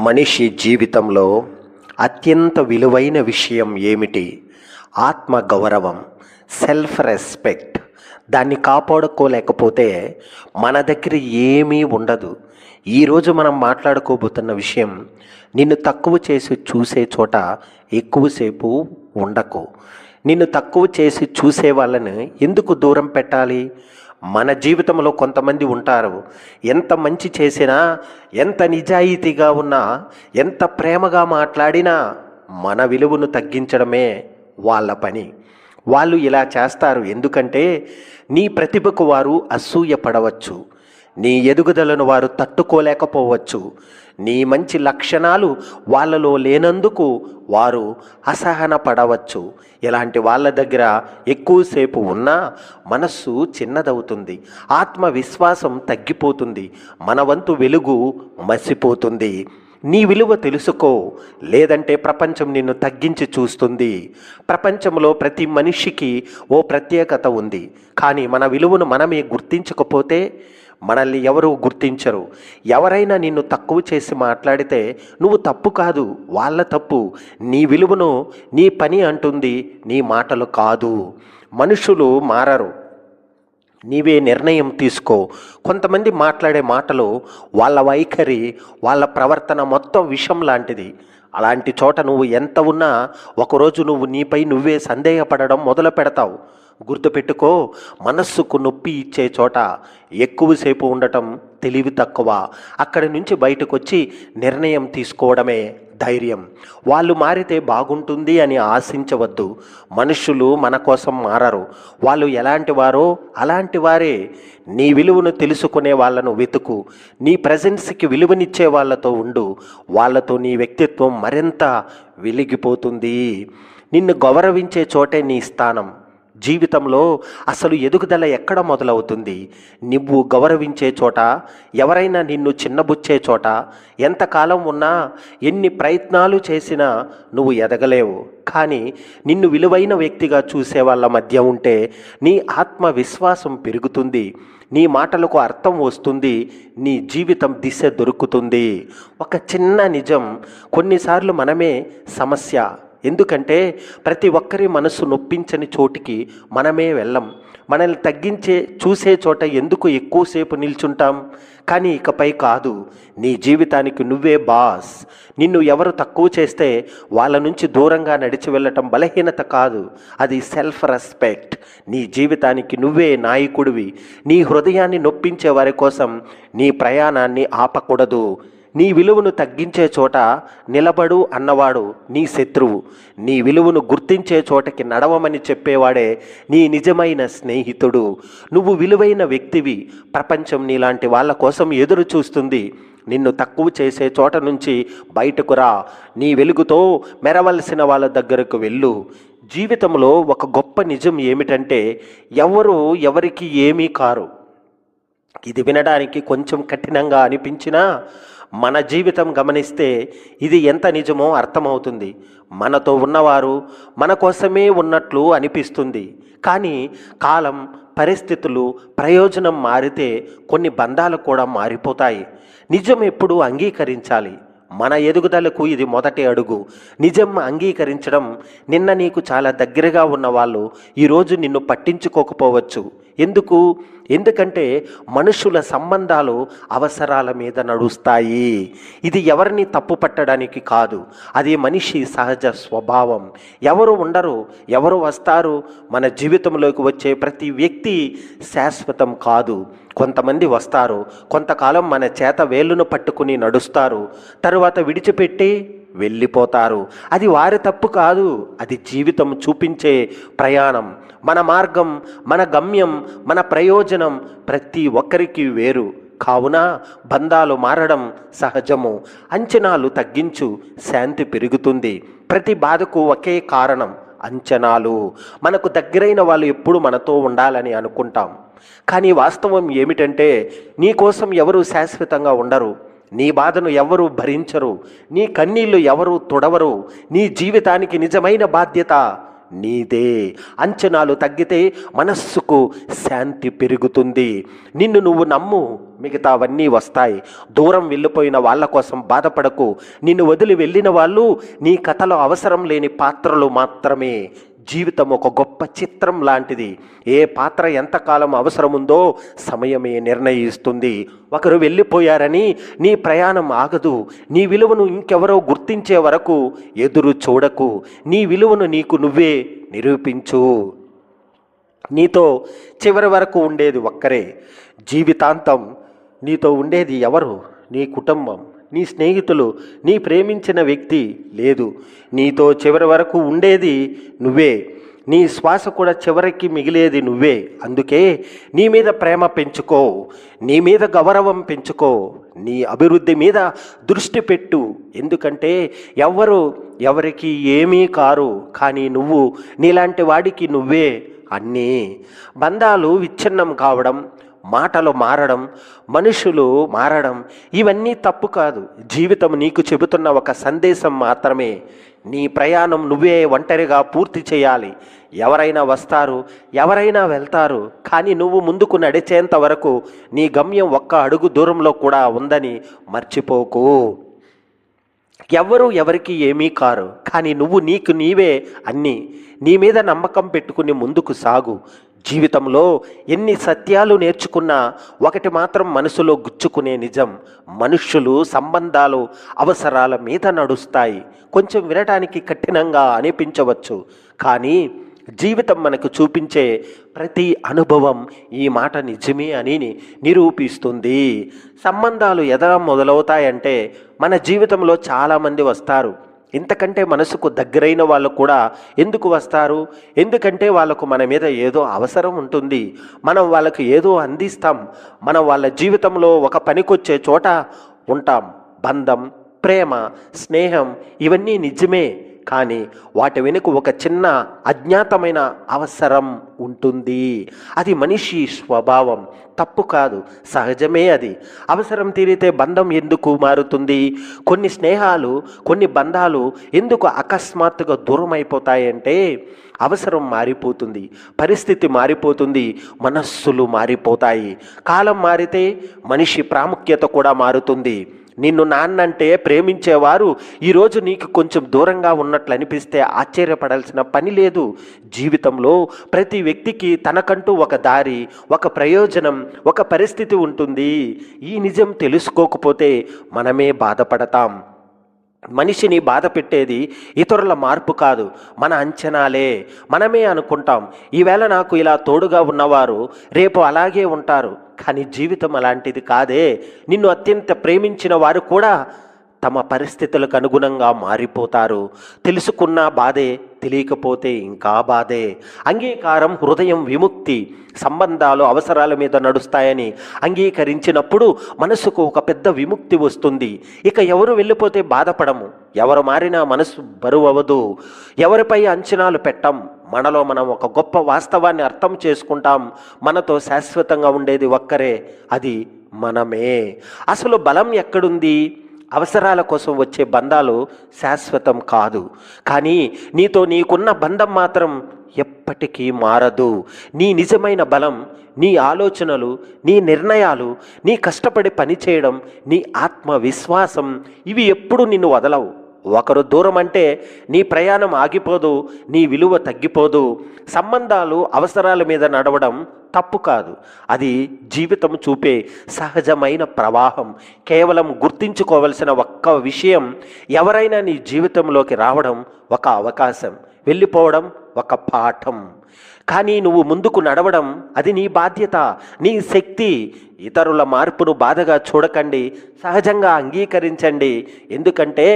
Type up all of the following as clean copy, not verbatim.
మనిషి జీవితంలో అత్యంత విలువైన విషయం ఏమిటి? ఆత్మగౌరవం, సెల్ఫ్ రెస్పెక్ట్. దాన్ని కాపాడుకోలేకపోతే మన దగ్గర ఏమీ ఉండదు. ఈరోజు మనం మాట్లాడుకోబోతున్న విషయం, నిన్ను తక్కువ చేసి చూసే చోట ఎక్కువసేపు ఉండకు. నిన్ను తక్కువ చేసి చూసే వాళ్ళని ఎందుకు దూరం పెట్టాలి? మన జీవితంలో కొంతమంది ఉంటారు, ఎంత మంచి చేసినా, ఎంత నిజాయితీగా ఉన్నా, ఎంత ప్రేమగా మాట్లాడినా మన విలువను తగ్గించడమే వాళ్ళ పని. వాళ్ళు ఇలా చేస్తారు ఎందుకంటే నీ ప్రతిభకు వారు అసూయపడవచ్చు, నీ ఎదుగుదలను వారు తట్టుకోలేకపోవచ్చు, నీ మంచి లక్షణాలు వాళ్ళలో లేనందుకు వారు అసహనపడవచ్చు. ఇలాంటి వాళ్ళ దగ్గర ఎక్కువసేపు ఉన్నా మనస్సు చిన్నదవుతుంది, ఆత్మవిశ్వాసం తగ్గిపోతుంది, మన వంతు వెలుగు మసిపోతుంది. నీ విలువ తెలుసుకో, లేదంటే ప్రపంచం నిన్ను తగ్గించి చూస్తుంది. ప్రపంచంలో ప్రతి మనిషికి ఓ ప్రత్యేకత ఉంది, కానీ మన విలువను మనమే గుర్తించకపోతే మనల్ని ఎవరు గుర్తించరు. ఎవరైనా నిన్ను తక్కువ చేసి మాట్లాడితే నువ్వు తప్పు కాదు, వాళ్ళ తప్పు. నీ విలువను నీ పని అంటుంది, నీ మాటలు కాదు. మనుషులు మారరు, నీవే నిర్ణయం తీసుకో. కొంతమంది మాట్లాడే మాటలు, వాళ్ళ వైఖరి, వాళ్ళ ప్రవర్తన మొత్తం విషం లాంటిది. అలాంటి చోట నువ్వు ఎంత ఉన్నా ఒకరోజు నువ్వు నీపై నువ్వే సందేహపడడం మొదలు పెడతావు. గుర్తుపెట్టుకో, మనస్సుకు నొప్పి ఇచ్చే చోట ఎక్కువసేపు ఉండటం తెలివి తక్కువ. అక్కడి నుంచి బయటకు వచ్చి నిర్ణయం తీసుకోవడమే ధైర్యం. వాళ్ళు మారితే బాగుంటుంది అని ఆశించవద్దు. మనుషులు మన కోసం మారరు, వాళ్ళు ఎలాంటి వారో అలాంటి వారే. నీ విలువను తెలుసుకునే వాళ్ళను వెతుకు, నీ ప్రజెన్స్కి విలువనిచ్చే వాళ్ళతో ఉండు. వాళ్ళతో నీ వ్యక్తిత్వం మరింత వెలిగిపోతుంది. నిన్ను గౌరవించే చోటే నీ స్థానం. జీవితంలో అసలు ఎదుగుదల ఎక్కడ మొదలవుతుంది? నువ్వు గౌరవించే చోట, ఎవరైనా నిన్ను చిన్నబుచ్చే చోట. ఎంతకాలం ఉన్నా, ఎన్ని ప్రయత్నాలు చేసినా నువ్వు ఎదగలేవు. కానీ నిన్ను విలువైన వ్యక్తిగా చూసే వాళ్ళ మధ్య ఉంటే నీ ఆత్మవిశ్వాసం పెరుగుతుంది, నీ మాటలకు అర్థం వస్తుంది, నీ జీవితం దిశ దొరుకుతుంది. ఒక చిన్న నిజం, కొన్నిసార్లు మనమే సమస్య. ఎందుకంటే ప్రతి ఒక్కరి మనసు నొప్పించని చోటికి మనమే వెళ్ళం. మనల్ని తగ్గించే చూసే చోట ఎందుకు ఎక్కువసేపు నిల్చుంటాం? కానీ ఇకపై కాదు, నీ జీవితానికి నువ్వే బాస్. నిన్ను ఎవరు తక్కువ చేస్తే వాళ్ళ నుంచి దూరంగా నడిచి వెళ్ళటం బలహీనత కాదు, అది సెల్ఫ్ రెస్పెక్ట్. నీ జీవితానికి నువ్వే నాయకుడివి. నీ హృదయాన్ని నొప్పించే వారి కోసం నీ ప్రయాణాన్ని ఆపకూడదు. నీ విలువను తగ్గించే చోట నిలబడు అన్నవాడు నీ శత్రువు. నీ విలువను గుర్తించే చోటకి నడవమని చెప్పేవాడే నీ నిజమైన స్నేహితుడు. నువ్వు విలువైన వ్యక్తివి. ప్రపంచం నీలాంటి వాళ్ళ కోసం ఎదురు చూస్తుంది. నిన్ను తక్కువ చేసే చోట నుంచి బయటకు రా. నీ వెలుగుతో మెరవలసిన వాళ్ళ దగ్గరకు వెళ్ళు. జీవితంలో ఒక గొప్ప నిజం ఏమిటంటే, ఎవరు ఎవరికి ఏమీ కారు. ఇది వినడానికి కొంచెం కఠినంగా అనిపించినా మన జీవితం గమనిస్తే ఇది ఎంత నిజమో అర్థమవుతుంది. మనతో ఉన్నవారు మన కోసమే ఉన్నట్లు అనిపిస్తుంది, కానీ కాలం, పరిస్థితులు, ప్రయోజనం మారితే కొన్ని బంధాలు కూడా మారిపోతాయి. నిజం ఎప్పుడు అంగీకరించాలి. మన ఎదుగుదలకు ఇది మొదటి అడుగు. నిజం అంగీకరించడం. నిన్న నీకు చాలా దగ్గరగా ఉన్న వాళ్ళు ఈరోజు నిన్ను పట్టించుకోకపోవచ్చు. ఎందుకంటే మనుషుల సంబంధాలు అవసరాల మీద నడుస్తాయి. ఇది ఎవరిని తప్పు పట్టడానికి కాదు, అది మనిషి సహజ స్వభావం. ఎవరు ఉండరు, ఎవరు వస్తారు. మన జీవితంలోకి వచ్చే ప్రతి వ్యక్తి శాశ్వతం కాదు. కొంతమంది వస్తారు, కొంతకాలం మన చేత వేళ్ళను పట్టుకుని నడుస్తారు, తరువాత విడిచిపెట్టి వెళ్ళిపోతారు. అది వారి తప్పు కాదు, అది జీవితం చూపించే ప్రయాణం. మన మార్గం, మన గమ్యం, మన ప్రయోజనం ప్రతి ఒక్కరికి వేరు. కావున బంధాలు మారడం సహజము. అంచనాలు తగ్గించు, శాంతి పెరుగుతుంది. ప్రతి బాధకు ఒకే కారణం, అంచనాలు. మనకు దగ్గరైన వాళ్ళు ఎప్పుడు మనతో ఉండాలని అనుకుంటాం, కానీ వాస్తవం ఏమిటంటే నీ కోసం ఎవరు శాశ్వతంగా ఉండరు. నీ బాధను ఎవరు భరించరు, నీ కన్నీళ్లు ఎవరు తుడవరు. నీ జీవితానికి నిజమైన బాధ్యత నీదే. అంచనాలు తగ్గితే మనస్సుకు శాంతి పెరుగుతుంది. నిన్ను నువ్వు నమ్ము, మిగతావన్నీ వస్తాయి. దూరం వెళ్ళిపోయిన వాళ్ళ కోసం బాధపడకు. నిన్ను వదిలి వెళ్ళిన వాళ్ళు నీ కథలో అవసరం లేని పాత్రలు మాత్రమే. జీవితం ఒక గొప్ప చిత్రం లాంటిది. ఏ పాత్ర ఎంతకాలం అవసరం ఉందో సమయమే నిర్ణయిస్తుంది. ఒకరు వెళ్ళిపోయారని నీ ప్రయాణం ఆగదు. నీ విలువను ఇంకెవరో గుర్తించే వరకు ఎదురు చూడకు. నీ విలువను నీకు నువ్వే నిరూపించు. నీతో చివరి వరకు ఉండేది ఒక్కరే. జీవితాంతం నీతో ఉండేది ఎవరు? నీ కుటుంబం, నీ స్నేహితులు, నీ ప్రేమించిన వ్యక్తి లేదు. నీతో చివరి వరకు ఉండేది నువ్వే. నీ శ్వాస కూడా చివరికి మిగిలేది నువ్వే. అందుకే నీ మీద ప్రేమ పెంచుకో, నీ మీద గౌరవం పెంచుకో, నీ అభివృద్ధి మీద దృష్టి పెట్టు. ఎందుకంటే ఎవరికి ఏమీ కారు, కానీ నువ్వు నీలాంటి వాడికి నువ్వే అన్నీ. బంధాలు విచ్ఛిన్నం కావడం, మాటలు మారడం, మనుషులు మారడం ఇవన్నీ తప్పు కాదు. జీవితం నీకు చెబుతున్న ఒక సందేశం మాత్రమే. నీ ప్రయాణం నువ్వే ఒంటరిగా పూర్తి చేయాలి. ఎవరైనా వస్తారు, ఎవరైనా వెళ్తారు, కానీ నువ్వు ముందుకు నడిచేంత వరకు నీ గమ్యం ఒక్క అడుగు దూరంలో కూడా ఉందని మర్చిపోకు. ఎవరికి ఏమీ కారు, కానీ నువ్వు నీకు నీవే అన్నీ. నీ మీద నమ్మకం పెట్టుకుని ముందుకు సాగు. జీవితంలో ఎన్ని సత్యాలు నేర్చుకున్నా ఒకటి మాత్రం మనసులో గుచ్చుకునే నిజం: మనుష్యులు, సంబంధాలు అవసరాల మీద నడుస్తాయి. కొంచెం వినటానికి కఠినంగా అనిపించవచ్చు, కానీ జీవితం మనకు చూపించే ప్రతి అనుభవం ఈ మాట నిజమే అని నిరూపిస్తుంది. సంబంధాలు ఎలా మొదలవుతాయంటే, మన జీవితంలో చాలామంది వస్తారు. ఇంతకంటే మనసుకు దగ్గరైన వాళ్ళు కూడా ఎందుకు వస్తారు? ఎందుకంటే వాళ్ళకు మన మీద ఏదో అవసరం ఉంటుంది. మనం వాళ్ళకు ఏదో అందిస్తాం. మనం వాళ్ళ జీవితంలో ఒక పనికొచ్చే చోట ఉంటాం. బంధం, ప్రేమ, స్నేహం ఇవన్నీ నిజమే, కానీ వాటి వెనుక ఒక చిన్న అజ్ఞాతమైన అవసరం ఉంటుంది. అది మనిషి స్వభావం, తప్పు కాదు, సహజమే. అది అవసరం తీరితే బంధం ఎందుకు మారుతుంది? కొన్ని స్నేహాలు, కొన్ని బంధాలు ఎందుకు అకస్మాత్తుగా దూరం అయిపోతాయంటే, అవసరం మారిపోతుంది, పరిస్థితి మారిపోతుంది, మనస్సులు మారిపోతాయి. కాలం మారితే మనిషి ప్రాముఖ్యత కూడా మారుతుంది. నిన్ను నాన్నంటే ప్రేమించేవారు ఈరోజు నీకు కొంచెం దూరంగా ఉన్నట్లు అనిపిస్తే ఆశ్చర్యపడాల్సిన పని లేదు. జీవితంలో ప్రతి వ్యక్తికి తనకంటూ ఒక దారి, ఒక ప్రయోజనం, ఒక పరిస్థితి ఉంటుంది. ఈ నిజం తెలుసుకోకపోతే మనమే బాధపడతాం. మనిషిని బాధ పెట్టేది ఇతరుల మార్పు కాదు, మన అంచనాలే. మనమే అనుకుంటాం, ఈవేళ నాకు ఇలా తోడుగా ఉన్నవారు రేపు అలాగే ఉంటారు, కానీ జీవితం అలాంటిది కాదే. నిన్ను అత్యంత ప్రేమించిన వారు కూడా తమ పరిస్థితులకు అనుగుణంగా మారిపోతారు. తెలుసుకున్న బాధే, తెలియకపోతే ఇంకా బాధే. అంగీకారం హృదయం విముక్తి. సంబంధాలు అవసరాల మీద నడుస్తాయని అంగీకరించినప్పుడు మనసుకు ఒక పెద్ద విముక్తి వస్తుంది. ఇక ఎవరు వెళ్ళిపోతే బాధపడము, ఎవరు మారినా మనసు బరువు అవ్వదు. ఎవరిపై అంచనాలు పెట్టం. మనలో మనం ఒక గొప్ప వాస్తవాన్ని అర్థం చేసుకుంటాం: మనతో శాశ్వతంగా ఉండేది ఒక్కరే, అది మనమే. అసలు బలం ఎక్కడుంది? అవసరాల కోసం వచ్చే బంధాలు శాశ్వతం కాదు, కానీ నీకున్న బంధం మాత్రం ఎప్పటికీ మారదు. నీ నిజమైన బలం నీ ఆలోచనలు, నీ నిర్ణయాలు, నీ కష్టపడి పనిచేయడం, నీ ఆత్మవిశ్వాసం. ఇవి ఎప్పుడు నిన్ను వదలవు. ఒకరు దూరం అంటే నీ ప్రయాణం ఆగిపోదు, నీ విలువ తగ్గిపోదు. సంబంధాలు అవసరాల మీద నడవడం తప్పు కాదు, అది జీవితం చూపే సహజమైన ప్రవాహం. కేవలం గుర్తించుకోవలసిన ఒక్క విషయం: ఎవరైనా నీ జీవితంలోకి రావడం ఒక అవకాశం, వెళ్ళిపోవడం ఒక పాఠం. కానీ నువ్వు ముందుకు నడవడం అది నీ బాధ్యత, నీ శక్తి. ఇతరుల మార్పును బాధగా చూడకండి, సహజంగా అంగీకరించండి. ఎందుకంటే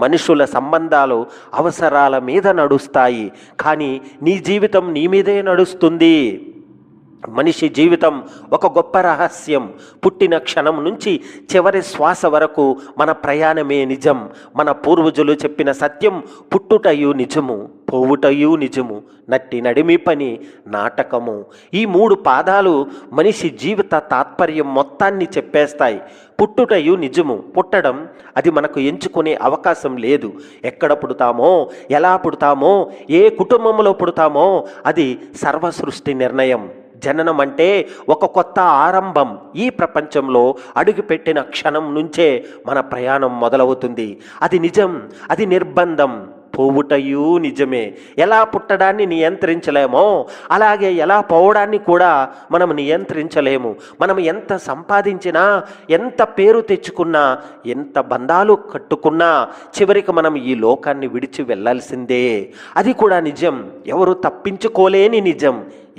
మనుషుల సంబంధాలు అవసరాల మీద నడుస్తాయి, కానీ నీ జీవితం నీ మీదే నడుస్తుంది. మనిషి జీవితం ఒక గొప్ప రహస్యం. పుట్టిన క్షణం నుంచి చివరి శ్వాస వరకు మన ప్రయాణమే నిజం. మన పూర్వజులు చెప్పిన సత్యం: పుట్టుటయు నిజము, పోవుటయు నిజము, నట్టి నడిమి పని నాటకము. ఈ 3 పాదాలు మనిషి జీవిత తాత్పర్యం మొత్తాన్ని చెప్పేస్తాయి. పుట్టుటయు నిజము. పుట్టడం అది మనకు ఎంచుకునే అవకాశం లేదు. ఎక్కడ పుడతామో, ఎలా పుడతామో, ఏ కుటుంబంలో పుడతామో అది సర్వసృష్టి నిర్ణయం. జననం అంటే ఒక కొత్త ఆరంభం. ఈ ప్రపంచంలో అడుగుపెట్టిన క్షణం నుంచే మన ప్రయాణం మొదలవుతుంది. అది నిజం, అది నిర్బంధం. పోవుటయు నిజమే. ఎలా పుట్టడాన్ని నియంత్రించలేమో అలాగే ఎలా పోవడాన్ని కూడా మనం నియంత్రించలేము. మనం ఎంత సంపాదించినా, ఎంత పేరు తెచ్చుకున్నా, ఎంత బంధాలు కట్టుకున్నా చివరికి మనం ఈ లోకాన్ని విడిచి వెళ్ళాల్సిందే. అది కూడా నిజం, ఎవరు తప్పించుకోలేని నిజం.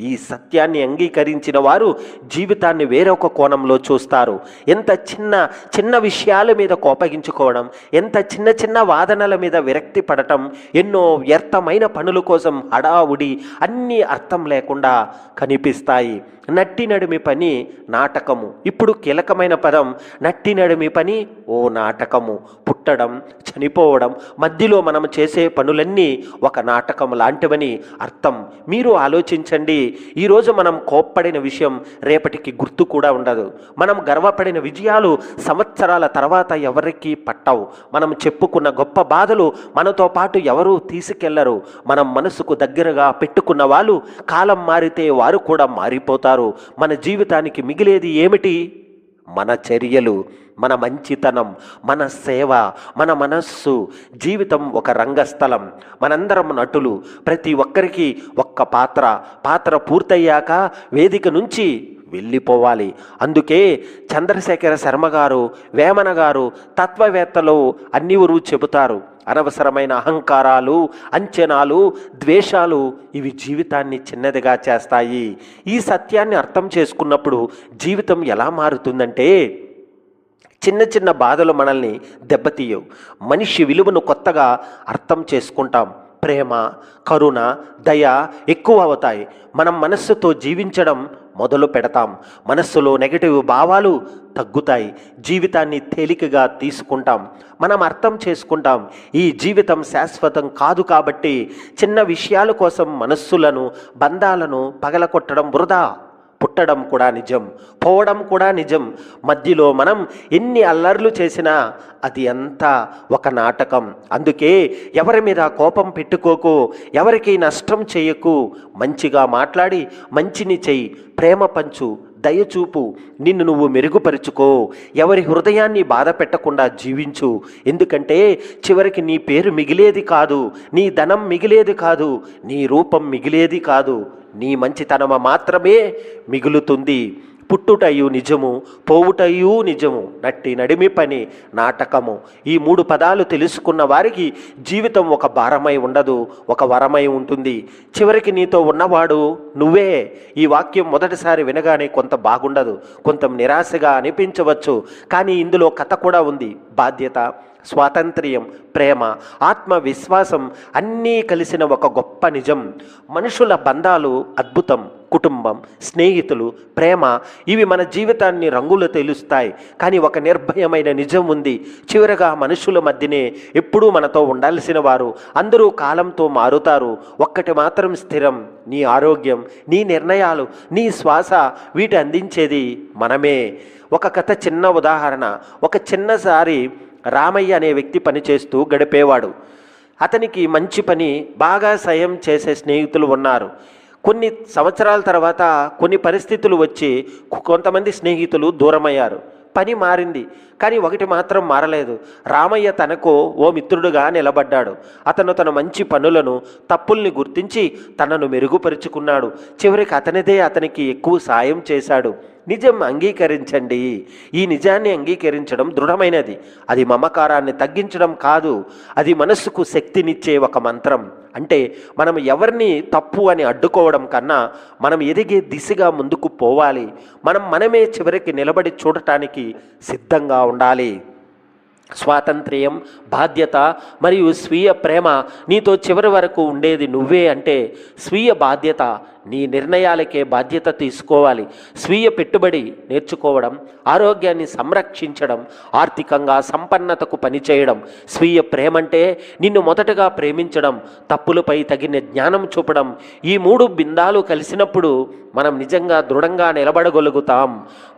ఈ సత్యాన్ని అంగీకరించిన వారు జీవితాన్ని వేరొక కోణంలో చూస్తారు. ఎంత చిన్న చిన్న విషయాల మీద కోపగించుకోవడం, ఎంత చిన్న చిన్న వాదనల మీద విరక్తి పడటం, ఎన్నో వ్యర్థమైన పనుల కోసం హడావుడి అన్నీ అర్థం లేకుండా కనిపిస్తాయి. నట్టి నడిమి పని నాటకము. ఇప్పుడు కీలకమైన పదం నట్టి నడిమి పని ఓ నాటకము. పుట్టడం, చనిపోవడం, మధ్యలో మనం చేసే పనులన్నీ ఒక నాటకం లాంటివని అర్థం. మీరు ఆలోచించండి, ఈరోజు మనం కోప్పడిన విషయం రేపటికి గుర్తు కూడా ఉండదు. మనం గర్వపడిన విజయాలు సంవత్సరాల తర్వాత ఎవరికి పట్టవు. మనం చెప్పుకున్న గొప్ప బాధలు మనతో పాటు ఎవరూ తీసుకెళ్లరు. మనం మనసుకు దగ్గరగా పెట్టుకున్న వాళ్ళు కాలం మారితే వారు కూడా మారిపోతారు. మన జీవితానికి మిగిలేది ఏమిటి? మన చర్యలు, మన మంచితనం, మన సేవ, మన మనస్సు. జీవితం ఒక రంగస్థలం. మనందరం నటులు. ప్రతి ఒక్కరికి ఒక్క పాత్ర పూర్తయ్యాక వేదిక నుంచి వెళ్ళిపోవాలి. అందుకే చంద్రశేఖర శర్మ గారు, వేమన గారు, తత్వవేత్తలు అన్నివరు చెబుతారు, అనవసరమైన అహంకారాలు, అంచనాలు, ద్వేషాలు ఇవి జీవితాన్ని చిన్నదిగా చేస్తాయి. ఈ సత్యాన్ని అర్థం చేసుకున్నప్పుడు జీవితం ఎలా మారుతుందంటే, చిన్న చిన్న బాధలు మనల్ని దెబ్బతీయవు. మనిషి విలువను కొత్తగా అర్థం చేసుకుంటాం. ప్రేమ, కరుణ, దయ ఎక్కువ అవుతాయి. మనం మనస్సుతో జీవించడం మొదలు పెడతాం. మనస్సులో నెగటివ్ భావాలు తగ్గుతాయి. జీవితాన్ని తేలికగా తీసుకుంటాం. మనం అర్థం చేసుకుంటాం, ఈ జీవితం శాశ్వతం కాదు కాబట్టి చిన్న విషయాల కోసం మనస్సులను, బంధాలను పగలకొట్టడం వృధా. పుట్టడం కూడా నిజం, పోవడం కూడా నిజం. మధ్యలో మనం ఎన్ని అల్లర్లు చేసినా అది అంతా ఒక నాటకం. అందుకే ఎవరి మీద కోపం పెట్టుకోకు, ఎవరికి నష్టం చేయకు. మంచిగా మాట్లాడి మంచిని చెయ్యి, ప్రేమ పంచు, దయచూపు, నిన్ను నువ్వు మెరుగుపరుచుకో. ఎవరి హృదయాన్ని బాధ పెట్టకుండా జీవించు. ఎందుకంటే చివరికి నీ పేరు మిగిలేది కాదు, నీ ధనం మిగిలేది కాదు, నీ రూపం మిగిలేది కాదు, నీ మంచితనమ మాత్రమే మిగులుతుంది. పుట్టుటయు నిజము, పోవుటయు నిజము, నట్టి నడిమి పని నాటకము. ఈ 3 పదాలు తెలుసుకున్న వారికి జీవితం ఒక భారమై ఉండదు, ఒక వరమై ఉంటుంది. చివరికి నీతో ఉన్నవాడు నువ్వే. ఈ వాక్యం మొదటిసారి వినగానే కొంత బాగుండదు, కొంత నిరాశగా అనిపించవచ్చు. కానీ ఇందులో కథ కూడా ఉంది. బాధ్యత, స్వాతంత్ర్యం, ప్రేమ, ఆత్మవిశ్వాసం అన్నీ కలిసిన ఒక గొప్ప నిజం. మనుషుల బంధాలు అద్భుతం. కుటుంబం, స్నేహితులు, ప్రేమ ఇవి మన జీవితాన్ని రంగులు తెలుస్తాయి. కానీ ఒక నిర్భయమైన నిజం ఉంది. చివరగా మనుషుల మధ్యనే ఎప్పుడూ మనతో ఉండాల్సిన వారు అందరూ కాలంతో మారుతారు. ఒక్కటి మాత్రం స్థిరం, నీ ఆరోగ్యం, నీ నిర్ణయాలు, నీ శ్వాస. వీటి అందించేది మనమే. ఒక కథ, చిన్న ఉదాహరణ. ఒక చిన్నసారి రామయ్య అనే వ్యక్తి పనిచేస్తూ గడిపేవాడు. అతనికి మంచి పని, బాగా సాయం చేసే స్నేహితులు ఉన్నారు. కొన్ని సంవత్సరాల తర్వాత కొన్ని పరిస్థితులు వచ్చి కొంతమంది స్నేహితులు దూరమయ్యారు. పని మారింది, కానీ ఒకటి మాత్రం మారలేదు. రామయ్య తనకు ఓ మిత్రుడుగా నిలబడ్డాడు. అతను తన మంచి పనులను, తప్పుల్ని గుర్తించి తనను మెరుగుపరుచుకున్నాడు. చివరికి అతనికి ఎక్కువ సాయం చేశాడు. నిజం అంగీకరించండి. ఈ నిజాన్ని అంగీకరించడం దృఢమైనది. అది మమకారాన్ని తగ్గించడం కాదు, అది మనస్సుకు శక్తినిచ్చే ఒక మంత్రం. అంటే మనం ఎవరిని తప్పు అని అడ్డుకోవడం కన్నా మనం ఎదిగే దిశగా ముందుకు పోవాలి. మనమే చివరికి నిలబడి చూడటానికి సిద్ధంగా ఉండాలి. స్వాతంత్ర్యం, బాధ్యత మరియు స్వీయ ప్రేమ నీతో చివరి వరకు ఉండేది నువ్వే. అంటే స్వీయ బాధ్యత, నీ నిర్ణయాలకే బాధ్యత తీసుకోవాలి. స్వీయ పెట్టుబడి నేర్చుకోవడం, ఆరోగ్యాన్ని సంరక్షించడం, ఆర్థికంగా సంపన్నతకు పనిచేయడం. స్వీయ ప్రేమ అంటే నిన్ను మొదటగా ప్రేమించడం, తప్పులపై తగిన జ్ఞానం చూపడం. ఈ 3 బిందాలు కలిసినప్పుడు మనం నిజంగా దృఢంగా నిలబడగలుగుతాం.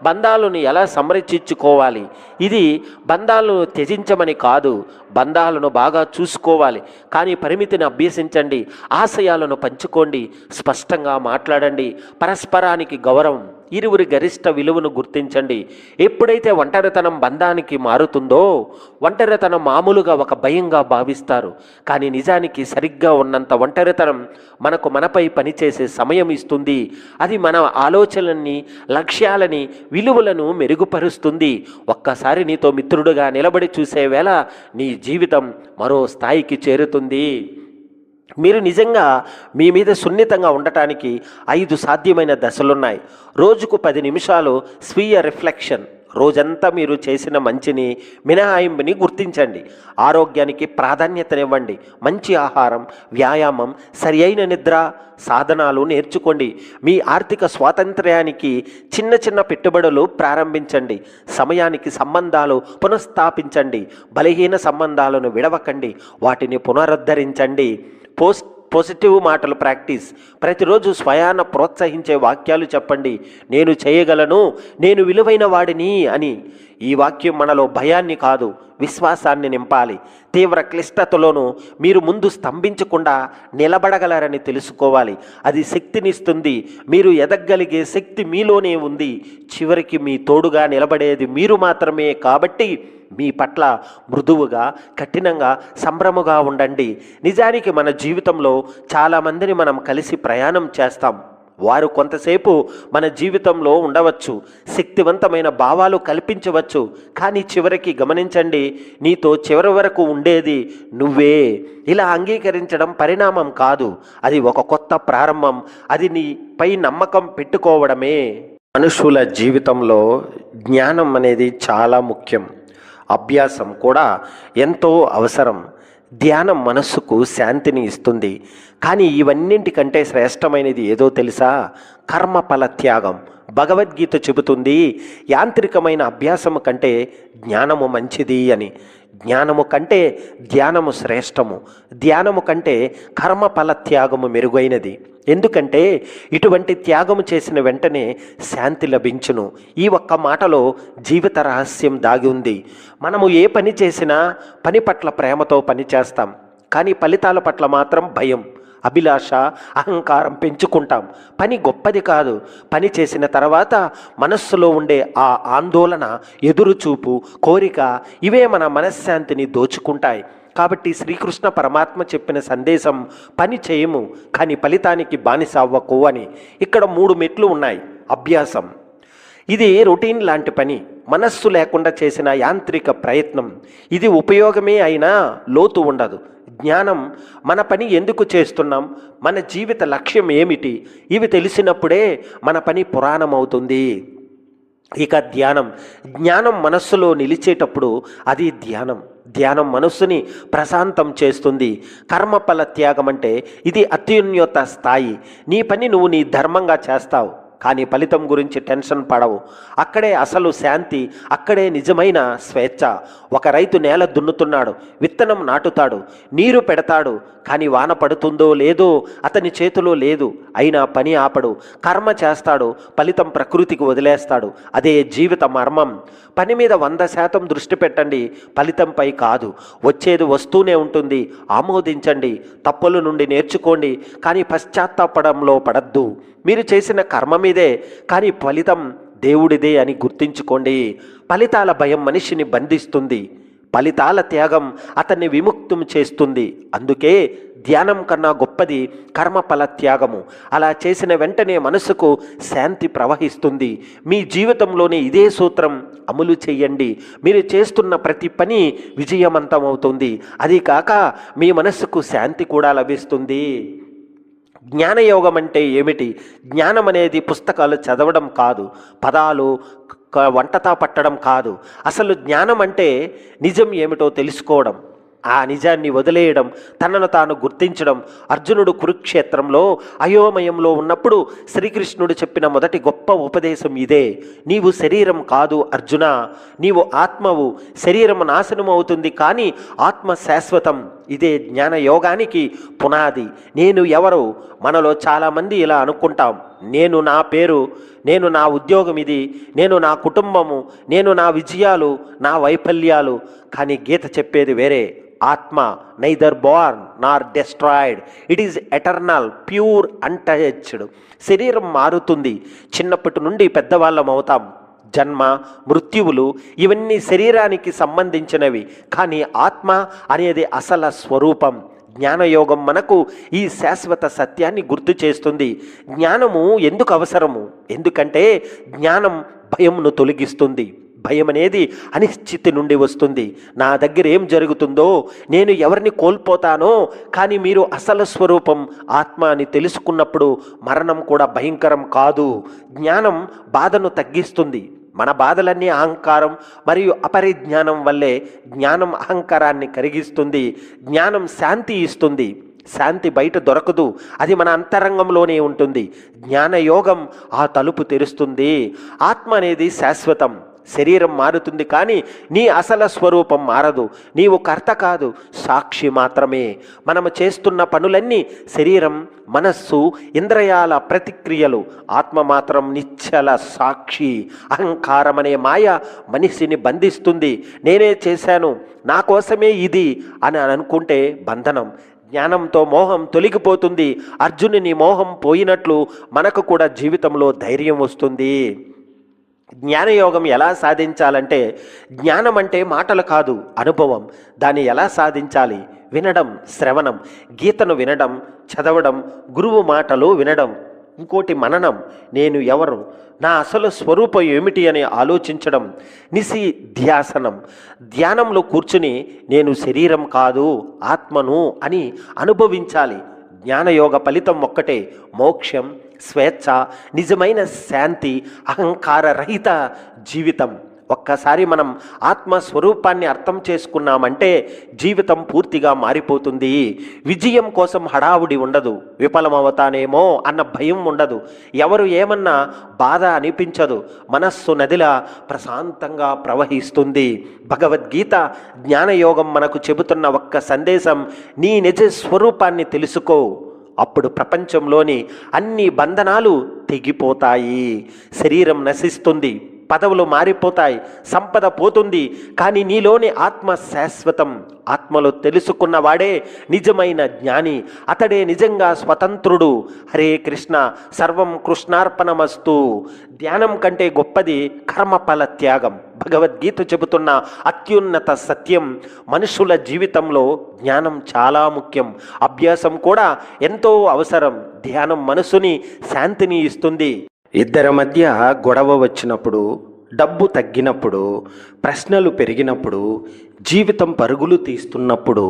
బంధాలను ఎలా సంరక్షించుకోవాలి? ఇది బంధాలను త్యజించమని కాదు, బంధాలను బాగా చూసుకోవాలి. కానీ పరిమితిని అభ్యసించండి, ఆశయాలను పంచుకోండి, స్పష్టంగా ప్రేమగా మాట్లాడండి. పరస్పరానికి గౌరవం, ఇరువురి గరిష్ట విలువను గుర్తించండి. ఎప్పుడైతే ఒంటరితనం బంధానికి మారుతుందో, ఒంటరితనం మామూలుగా ఒక భయంగా భావిస్తారు. కానీ నిజానికి సరిగ్గా ఉన్నంత ఒంటరితనం మనపై పనిచేసే సమయం ఇస్తుంది. అది మన ఆలోచనల్ని, లక్ష్యాలని, విలువలను మెరుగుపరుస్తుంది. ఒక్కసారి నీతో మిత్రుడుగా నిలబడి చూసే వేళ నీ జీవితం మరో స్థాయికి చేరుతుంది. మీరు నిజంగా మీ మీద సున్నితంగా ఉండటానికి 5 సాధ్యమైన దశలున్నాయి. రోజుకు 10 నిమిషాలు స్వీయ రిఫ్లెక్షన్. రోజంతా మీరు చేసిన మంచిని, మినహాయింపుని గుర్తించండి. ఆరోగ్యానికి ప్రాధాన్యతనివ్వండి. మంచి ఆహారం, వ్యాయామం, సరి అయిన నిద్ర, సాధనాలు నేర్చుకోండి. మీ ఆర్థిక స్వాతంత్ర్యానికి చిన్న చిన్న పెట్టుబడులు ప్రారంభించండి. సమయానికి సంబంధాలు పునఃస్థాపించండి. బలహీన సంబంధాలను విడవకండి, వాటిని పునరుద్ధరించండి. పాజిటివ్ మాటలు ప్రాక్టీస్. ప్రతిరోజు స్వయాన ప్రోత్సహించే వాక్యాలు చెప్పండి. నేను చేయగలను, నేను విలువైన వాడిని అని. ఈ వాక్యం మనలో భయాన్ని కాదు, విశ్వాసాన్ని నింపాలి. తీవ్ర క్లిష్టతలోనూ మీరు ముందు స్తంభించకుండా నిలబడగలరని తెలుసుకోవాలి. అది శక్తినిస్తుంది. మీరు ఎదగలిగే శక్తి మీలోనే ఉంది. చివరికి మీ తోడుగా నిలబడేది మీరు మాత్రమే. కాబట్టి మీ పట్ల మృదువుగా, కఠినంగా, సంభ్రమగా ఉండండి. నిజానికి మన జీవితంలో చాలామందిని మనం కలిసి ప్రయాణం చేస్తాం. వారు కొంతసేపు మన జీవితంలో ఉండవచ్చు, శక్తివంతమైన భావాలు కల్పించవచ్చు. కానీ చివరికి గమనించండి, నీతో చివరి వరకు ఉండేది నువ్వే. ఇలా అంగీకరించడం పరిణామం కాదు, అది ఒక కొత్త ప్రారంభం. అది నీపై నమ్మకం పెట్టుకోవడమే. మనుషుల జీవితంలో జ్ఞానం అనేది చాలా ముఖ్యం. అభ్యాసం కూడా ఎంతో అవసరం. ధ్యానం మనస్సుకు శాంతిని ఇస్తుంది. కానీ ఇవన్నింటికంటే శ్రేష్టమైనది ఏదో తెలుసా? కర్మఫల త్యాగం. భగవద్గీత చెబుతుంది, యాంత్రికమైన అభ్యాసము కంటే జ్ఞానము మంచిది అని. జ్ఞానము కంటే ధ్యానము శ్రేష్టము. ధ్యానము కంటే కర్మఫల త్యాగము మెరుగైనది. ఎందుకంటే ఇటువంటి త్యాగము చేసిన వెంటనే శాంతి లభించును. ఈ ఒక్క మాటలో జీవిత రహస్యం దాగి ఉంది. మనము ఏ పని చేసినా పని పట్ల ప్రేమతో పని చేస్తాం, కానీ ఫలితాల పట్ల మాత్రం భయం, అభిలాష, అహంకారం పెంచుకుంటాం. పని గొప్పది కాదు, పని చేసిన తర్వాత మనస్సులో ఉండే ఆ ఆందోళన, ఎదురుచూపు, కోరిక, ఇవే మన మనశ్శాంతిని దోచుకుంటాయి. కాబట్టి శ్రీకృష్ణ పరమాత్మ చెప్పిన సందేశం, పని చేయము కానీ ఫలితానికి బానిస అవ్వకు అని. ఇక్కడ 3 మెట్లు ఉన్నాయి. అభ్యాసం, ఇది రొటీన్ లాంటి పని, మనస్సు లేకుండా చేసిన యాంత్రిక ప్రయత్నం. ఇది ఉపయోగమే అయినా లోతు ఉండదు. జ్ఞానం, మన పని ఎందుకు చేస్తున్నాం, మన జీవిత లక్ష్యం ఏమిటి, ఇవి తెలిసినప్పుడే మన పని పురాణం అవుతుంది. ఇక ధ్యానం. జ్ఞానం మనస్సులో నిలిచేటప్పుడు అది ధ్యానం. ధ్యానం మనస్సుని ప్రశాంతం చేస్తుంది. కర్మఫల త్యాగం అంటే ఇది అత్యున్నత స్థాయి. నీ పని నువ్వు నీ ధర్మంగా చేస్తావు, కానీ ఫలితం గురించి టెన్షన్ పడవు. అక్కడే అసలు శాంతి, అక్కడే నిజమైన స్వేచ్ఛ. ఒక రైతు నేల దున్నుతున్నాడు, విత్తనం నాటుతాడు, నీరు పెడతాడు. కానీ వాన పడుతుందో లేదో అతని చేతిలో లేదు. అయినా పని ఆపడు, కర్మ చేస్తాడు, ఫలితం ప్రకృతికి వదిలేస్తాడు. అదే జీవిత మర్మం. పని మీద 100% దృష్టి పెట్టండి, ఫలితంపై కాదు. వచ్చేది వస్తూనే ఉంటుంది, ఆమోదించండి. తప్పుల నుండి నేర్చుకోండి, కానీ పశ్చాత్తాపడంలో పడద్దు. మీరు చేసిన కర్మ మీదే, కానీ ఫలితం దేవుడిదే అని గుర్తించుకోండి. ఫలితాల భయం మనిషిని బంధిస్తుంది, ఫలితాల త్యాగం అతన్ని విముక్తం చేస్తుంది. అందుకే ధ్యానం కన్నా గొప్పది కర్మఫల త్యాగము. అలా చేసిన వెంటనే మనసుకు శాంతి ప్రవహిస్తుంది. మీ జీవితంలోనే ఇదే సూత్రం అమలు చేయండి. మీరు చేస్తున్న ప్రతి పని విజయవంతమవుతుంది. అది కాక మీ మనస్సుకు శాంతి కూడా లభిస్తుంది. జ్ఞానయోగం అంటే ఏమిటి? జ్ఞానం అనేది పుస్తకాలు చదవడం కాదు, పదాలు వంటతా పట్టడం కాదు. అసలు జ్ఞానం అంటే నిజం ఏమిటో తెలుసుకోవడం, ఆ నిజాన్ని వదిలేయడం, తనను తాను గుర్తించడం. అర్జునుడు కురుక్షేత్రంలో అయోమయంలో ఉన్నప్పుడు శ్రీకృష్ణుడు చెప్పిన మొదటి గొప్ప ఉపదేశం ఇదే. నీవు శరీరం కాదు అర్జున, నీవు ఆత్మవు. శరీరం నాశనం అవుతుంది, కానీ ఆత్మ శాశ్వతం. ఇదే జ్ఞాన యోగానికి పునాది. నేను ఎవరు? మనలో చాలామంది ఇలా అనుకుంటాం, నేను నా పేరు, నేను నా ఉద్యోగం ఇది, నేను నా కుటుంబము, నేను నా విజయాలు, నా వైఫల్యాలు. కానీ గీత చెప్పేది వేరే. ఆత్మ neither Born Nar destroyed, it is eternal, pure, untouched. శరీరం మారుతుంది, చిన్నప్పటి నుండి పెద్దవాళ్ళం అవుతాం. జన్మ, మృత్యువులు ఇవన్నీ శరీరానికి సంబంధించినవి. కానీ ఆత్మ అనేది అసలు స్వరూపం. జ్ఞానయోగం మనకు ఈ శాశ్వత సత్యాన్ని గుర్తు చేస్తుంది. జ్ఞానము ఎందుకు అవసరము? ఎందుకంటే జ్ఞానం భయమును తొలగిస్తుంది. భయం అనేది అనిశ్చితి నుండి వస్తుంది. నా దగ్గర ఏం జరుగుతుందో, నేను ఎవరిని కోల్పోతానో. కానీ మీరు అసలు స్వరూపం ఆత్మ అని తెలుసుకున్నప్పుడు మరణం కూడా భయంకరం కాదు. జ్ఞానం బాధను తగ్గిస్తుంది. మన బాధలన్నీ అహంకారం మరియు అపరిజ్ఞానం వల్లే. జ్ఞానం అహంకారాన్ని కరిగిస్తుంది. జ్ఞానం శాంతి ఇస్తుంది. శాంతి బయట దొరకదు, అది మన అంతరంగంలోనే ఉంటుంది. జ్ఞానయోగం ఆ తలుపు తెరుస్తుంది. ఆత్మ అనేది శాశ్వతం. శరీరం మారుతుంది కానీ నీ అసలు స్వరూపం మారదు. నీవు కర్త కాదు, సాక్షి మాత్రమే. మనము చేస్తున్న పనులన్నీ శరీరం, మనస్సు, ఇంద్రియాల ప్రతిక్రియలు. ఆత్మ మాత్రం నిశ్చల సాక్షి. అహంకారం అనే మాయ మనిషిని బంధిస్తుంది. నేనే చేశాను, నా కోసమే ఇది అని అనుకుంటే బంధనం. జ్ఞానంతో మోహం తొలగిపోతుంది. అర్జునుని మోహం పోయినట్లు మనకు కూడా జీవితంలో ధైర్యం వస్తుంది. జ్ఞానయోగం ఎలా సాధించాలంటే, జ్ఞానం అంటే మాటలు కాదు, అనుభవం. దాన్ని ఎలా సాధించాలి? వినడం, శ్రవణం. గీతను వినడం, చదవడం, గురువు మాటలు వినడం. ఇంకోటి మననం. నేను ఎవరు, నా అసలు స్వరూపం ఏమిటి అని ఆలోచించడం. నిశిధ్యాసనం. ధ్యానంలో కూర్చుని నేను శరీరం కాదు, ఆత్మను అని అనుభవించాలి. జ్ఞానయోగ ఫలితం ఒక్కటే, మోక్షం, స్వేచ్ఛ, నిజమైన శాంతి, అహంకార రహిత జీవితం. ఒక్కసారి మనం ఆత్మస్వరూపాన్ని అర్థం చేసుకున్నామంటే జీవితం పూర్తిగా మారిపోతుంది. విజయం కోసం హడావుడి ఉండదు, విఫలమవుతానేమో అన్న భయం ఉండదు, ఎవరు ఏమన్నా బాధ అనిపించదు. మనస్సు నదిలా ప్రశాంతంగా ప్రవహిస్తుంది. భగవద్గీత, జ్ఞానయోగం మనకు చెబుతున్న ఒక్క సందేశం, నీ నిజ స్వరూపాన్ని తెలుసుకో. అప్పుడు ప్రపంచంలోని అన్ని బంధనాలు తెగిపోతాయి. శరీరం నశిస్తుంది, పదవులు మారిపోతాయి, సంపద పోతుంది. కానీ నీలోని ఆత్మ శాశ్వతం. ఆత్మలో తెలుసుకున్నవాడే నిజమైన జ్ఞాని. అతడే నిజంగా స్వతంత్రుడు. హరే కృష్ణ. సర్వం కృష్ణార్పణమస్తు. ధ్యానం కంటే గొప్పది కర్మఫల త్యాగం. భగవద్గీత చెబుతున్న అత్యున్నత సత్యం. మనుషుల జీవితంలో జ్ఞానం చాలా ముఖ్యం, అభ్యాసం కూడా ఎంతో అవసరం. ధ్యానం మనసుని శాంతిని ఇస్తుంది. ఇద్దరి మధ్య గొడవ వచ్చినప్పుడు, డబ్బు తగ్గినప్పుడు, ప్రశ్నలు పెరిగినప్పుడు, జీవితం పరుగులు తీస్తున్నప్పుడు